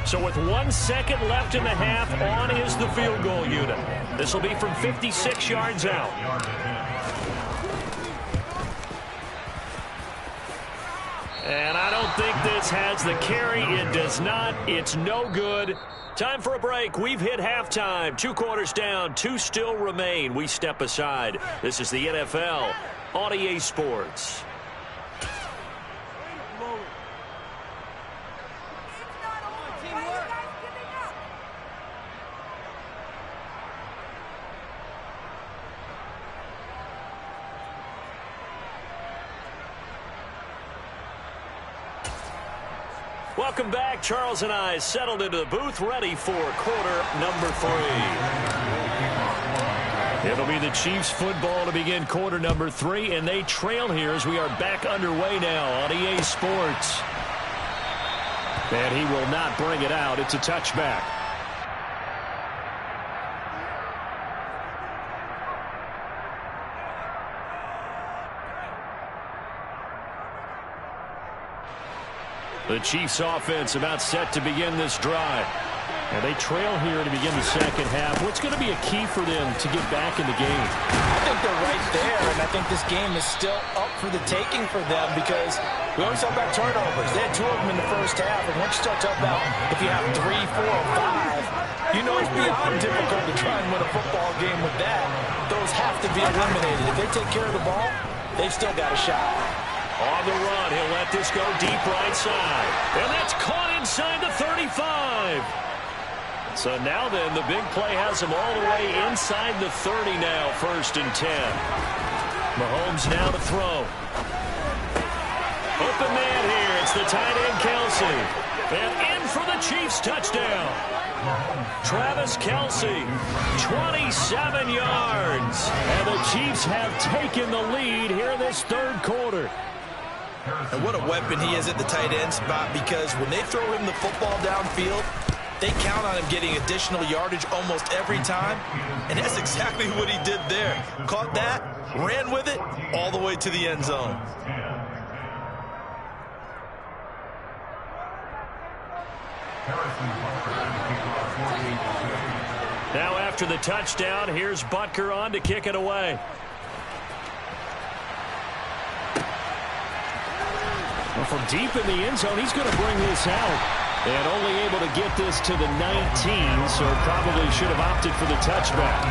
So with 1 second left in the half, on is the field goal unit. This will be from 56 yards out. And I don't think this has the carry. It does not. It's no good. Time for a break. We've hit halftime. 2 quarters down. 2 still remain. We step aside. This is the NFL on EA Sports. Welcome back. Charles and I settled into the booth, ready for quarter number 3. It'll be the Chiefs football to begin quarter number 3, and they trail here as we are back underway now on EA Sports. And he will not bring it out. It's a touchback. The Chiefs offense about set to begin this drive. And they trail here to begin the second half. What's going to be a key for them to get back in the game? I think they're right there, and I think this game is still up for the taking for them because we always talk about turnovers. They had 2 of them in the first half, and once you start talking about if you have 3, 4, or 5, you know it's beyond difficult to try and win a football game with that. Those have to be eliminated. If they take care of the ball, they've still got a shot. On the run, he'll let this go deep right side. And that's caught inside the 35. So now then, the big play has him all the way inside the 30 now, 1st and 10. Mahomes now to throw. Open man here. It's the tight end, Kelsey. And in for the Chiefs touchdown. Travis Kelsey, 27 yards. And the Chiefs have taken the lead here in this 3rd quarter. And what a weapon he is at the tight end spot, because when they throw him the football downfield, they count on him getting additional yardage almost every time. And that's exactly what he did there. Caught that, ran with it, all the way to the end zone. Now after the touchdown, here's Butker on to kick it away. Well, from deep in the end zone, he's going to bring this out. And only able to get this to the 19, so probably should have opted for the touchback.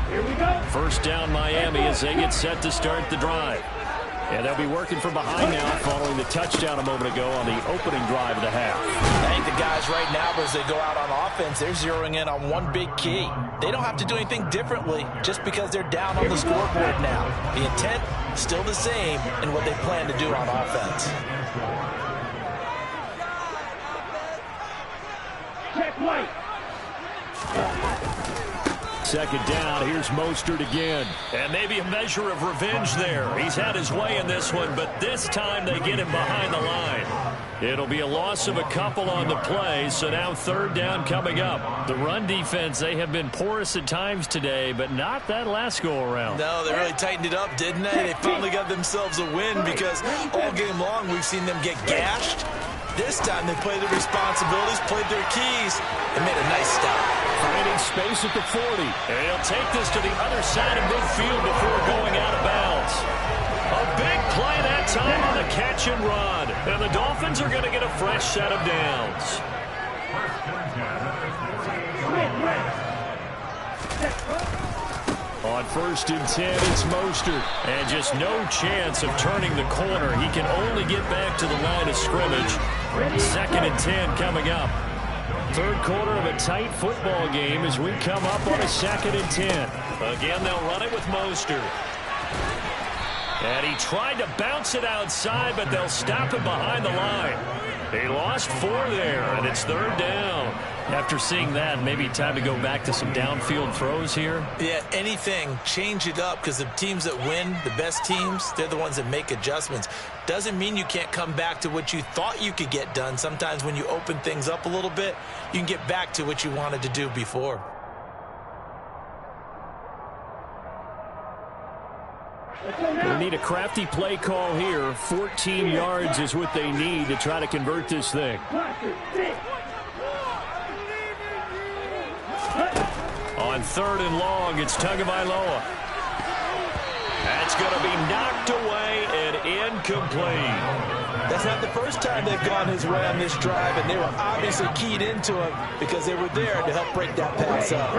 Here we go. First down, Miami, as they get set to start the drive. And they'll be working from behind now following the touchdown a moment ago on the opening drive of the half. I think the guys right now, as they go out on offense, they're zeroing in on one big key. They don't have to do anything differently just because they're down on the scoreboard now. The intent, still the same in what they plan to do on offense. Check white. Second down, here's Mostert again. And maybe a measure of revenge there. He's had his way in this one, but this time they get him behind the line. It'll be a loss of a couple on the play, so now 3rd down coming up. The run defense, they have been porous at times today, but not that last go-around. No, they really tightened it up, didn't they? They finally got themselves a win because all game long we've seen them get gashed. This time they played their responsibilities, played their keys, and made a nice stop. Finding space at the 40. And he'll take this to the other side of midfield before going out of bounds. A big play that time on the catch and run. And the Dolphins are going to get a fresh set of downs. On 1st and 10, it's Mostert. And just no chance of turning the corner. He can only get back to the line of scrimmage. 2nd and 10 coming up. Third quarter of a tight football game as we come up on a 2nd and 10. Again, they'll run it with Mostert. And he tried to bounce it outside, but they'll stop him behind the line. He lost 4 there, and it's 3rd down. After seeing that, maybe time to go back to some downfield throws here. Yeah, anything, change it up, because the teams that win, the best teams, they're the ones that make adjustments. Doesn't mean you can't come back to what you thought you could get done. Sometimes when you open things up a little bit, you can get back to what you wanted to do before. They need a crafty play call here. 14 yards is what they need to try to convert this thing. On 3rd and long, it's Tagovailoa. That's going to be knocked away and incomplete. That's not the first time they've gone his way on this drive, and they were obviously keyed into him because they were there to help break that pass up.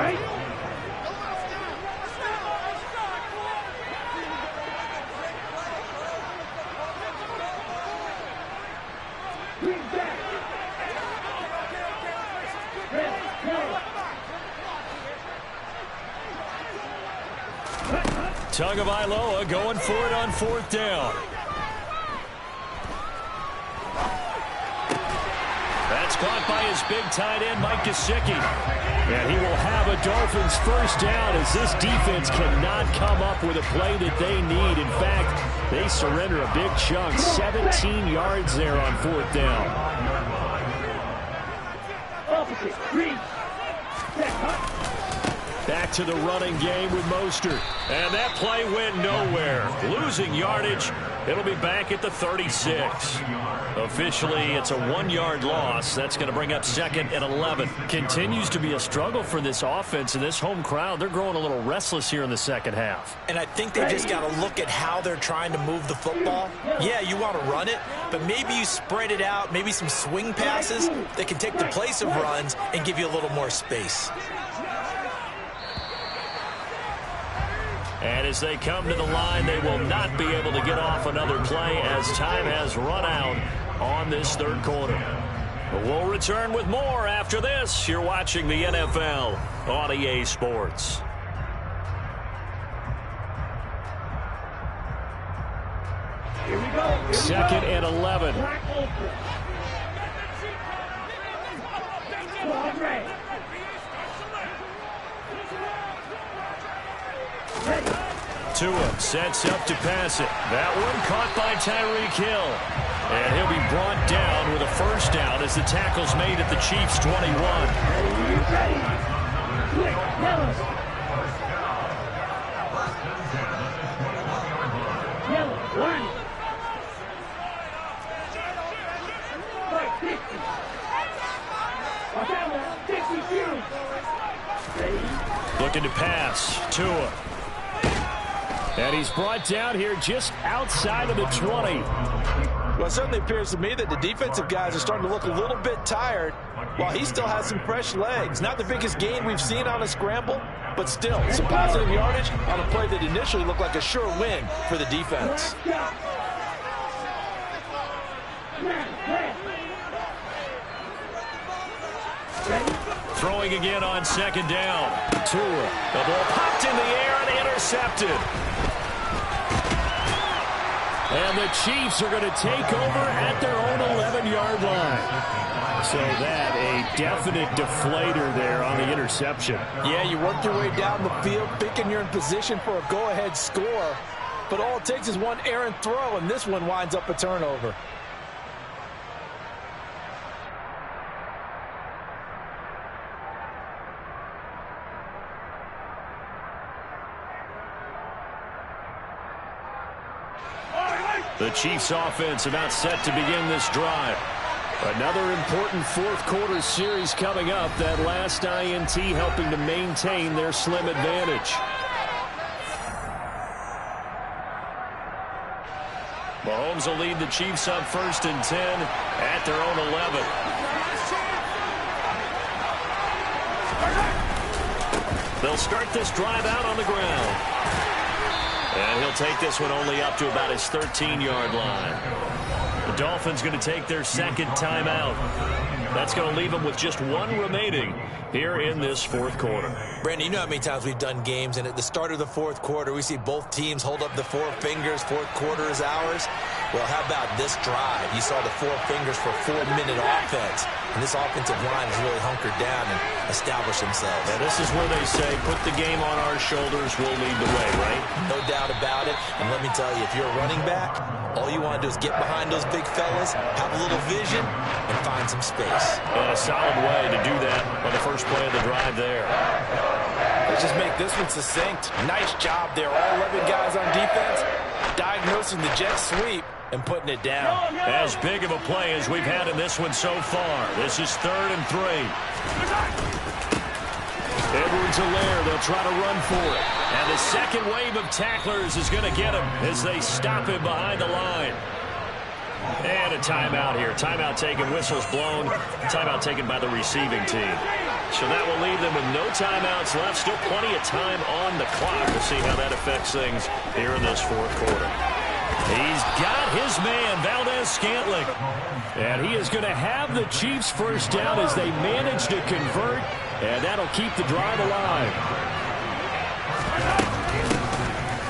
Tagovailoa going for it on 4th down. That's caught by his big tight end, Mike Gesicki. And he will have a Dolphins first down as this defense cannot come up with a play that they need. In fact, they surrender a big chunk. 17 yards there on 4th down. Back to the running game with Mostert. And that play went nowhere. Losing yardage. It'll be back at the 36. Officially, it's a 1-yard loss. That's going to bring up 2nd and 11. Continues to be a struggle for this offense and this home crowd. They're growing a little restless here in the second half. And I think they just got to look at how they're trying to move the football. Yeah, you want to run it, but maybe you spread it out, maybe some swing passes that can take the place of runs and give you a little more space. And as they come to the line, they will not be able to get off another play as time has run out on this 3rd quarter. But we'll return with more after this. You're watching the NFL on EA Sports. Here we go. 2nd and 11. Tua sets up to pass it. That one caught by Tyreek Hill. And he'll be brought down with a first down as the tackle's made at the Chiefs' 21. Looking to pass. Tua. And he's brought down here just outside of the 20. Well, it certainly appears to me that the defensive guys are starting to look a little bit tired while he still has some fresh legs. Not the biggest gain we've seen on a scramble, but still some positive yardage on a play that initially looked like a sure win for the defense. Throwing again on 2nd down. Tua. The ball popped in the air and intercepted. And the Chiefs are going to take over at their own 11-yard line. So that a definite deflator there on the interception. Yeah, you work your way down the field, thinking you're in position for a go-ahead score. But all it takes is one errant throw, and this one winds up a turnover. The Chiefs offense about set to begin this drive. Another important 4th quarter series coming up. That last INT helping to maintain their slim advantage. Mahomes will lead the Chiefs up 1st and 10 at their own 11. They'll start this drive out on the ground. And he'll take this one only up to about his 13-yard line. The Dolphins going to take their second timeout. That's going to leave them with just one remaining here in this fourth quarter. Brandon, you know how many times we've done games, and at the start of the fourth quarter, we see both teams hold up the four fingers, fourth quarter is ours. Well, how about this drive? You saw the four fingers for a 4-minute offense, and this offensive line has really hunkered down and established themselves. And this is where they say, put the game on our shoulders, we'll lead the way, right? No doubt about it, and let me tell you, if you're a running back, all you want to do is get behind those big fellas, have a little vision, and find some space. And a solid way to do that on the first play of the drive there. Let's just make this one succinct. Nice job there. All 11 guys on defense diagnosing the jet sweep and putting it down. As big of a play as we've had in this one so far. This is 3rd and 3. Edwards-Helaire, they'll try to run for it. And the second wave of tacklers is going to get him as they stop him behind the line. And a timeout here. Timeout taken, whistles blown. Timeout taken by the receiving team. So that will leave them with no timeouts left. Still plenty of time on the clock. We'll see how that affects things here in this fourth quarter. He's got his man, Valdez-Scantling. And he is going to have the Chiefs first down as they manage to convert. And that'll keep the drive alive.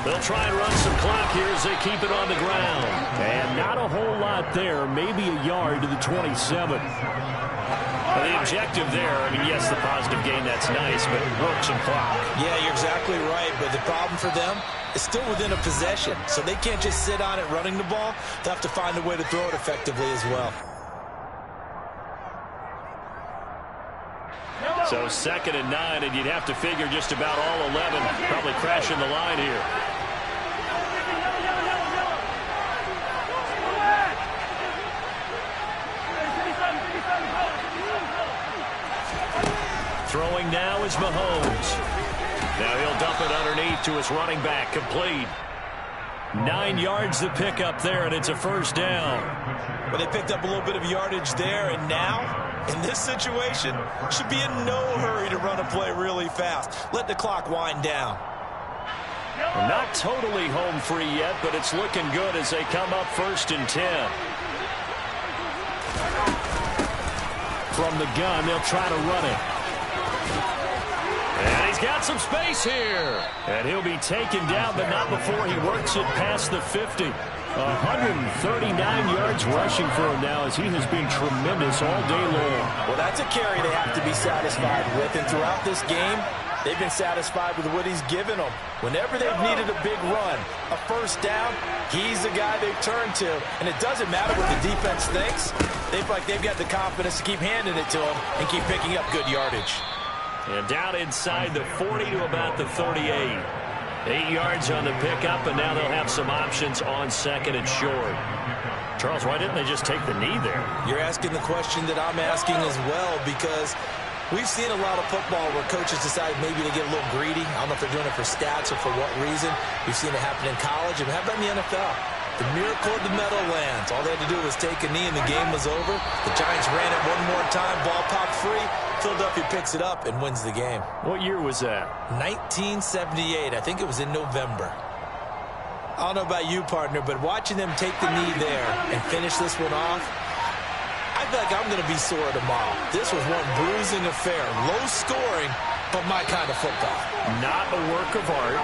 They'll try and run some clock here as they keep it on the ground. And not a whole lot there. Maybe a yard to the 27. Well, the objective there, I mean, yes, the positive gain, that's nice, but work some clock. Yeah, you're exactly right, but the problem for them is still within a possession, so they can't just sit on it running the ball. They'll have to find a way to throw it effectively as well. So 2nd and 9, and you'd have to figure just about all 11 probably crashing the line here. Throwing now is Mahomes. Now he'll dump it underneath to his running back. Complete. 9 yards to pick up there, and it's a first down. Well, they picked up a little bit of yardage there, and now, in this situation, should be in no hurry to run a play really fast. Let the clock wind down. Well, not totally home free yet, but it's looking good as they come up 1st and 10. From the gun, they'll try to run it. And he's got some space here. And he'll be taken down, but not before he works it past the 50. 139 yards rushing for him now as he has been tremendous all day long. Well, that's a carry they have to be satisfied with. And throughout this game, they've been satisfied with what he's given them. Whenever they've needed a big run, a first down, he's the guy they've turned to. And it doesn't matter what the defense thinks. They feel like they've got the confidence to keep handing it to him and keep picking up good yardage. And down inside the 40 to about the 38. 8 yards on the pickup, and now they'll have some options on 2nd and short. Charles, why didn't they just take the knee there? You're asking the question that I'm asking as well, because we've seen a lot of football where coaches decide maybe to get a little greedy. I don't know if they're doing it for stats or for what reason. We've seen it happen in college, and how about in the NFL? The miracle of the Meadowlands. All they had to do was take a knee, and the game was over. The Giants ran it one more time, ball popped free. Philadelphia picks it up and wins the game. What year was that? 1978. I think it was in November. I don't know about you, partner, but watching them take the knee there and finish this one off, I feel like I'm going to be sore tomorrow. This was one bruising affair. Low scoring, but my kind of football. Not a work of art,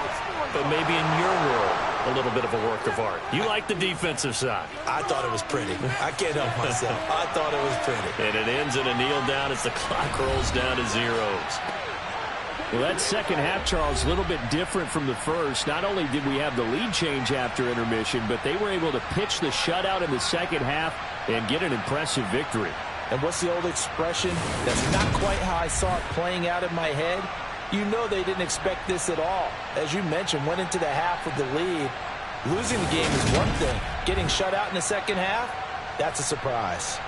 but maybe in your world, a little bit of a work of art. You like the defensive side. I thought it was pretty. I can't help myself. I thought it was pretty. And it ends in a kneel down as the clock rolls down to zeros. Well, that second half, Charles, a little bit different from the first. Not only did we have the lead change after intermission, but they were able to pitch the shutout in the second half and get an impressive victory. And what's the old expression? That's not quite how I saw it playing out in my head. You know they didn't expect this at all. As you mentioned, went into the half with the lead. Losing the game is one thing. Getting shut out in the second half, that's a surprise.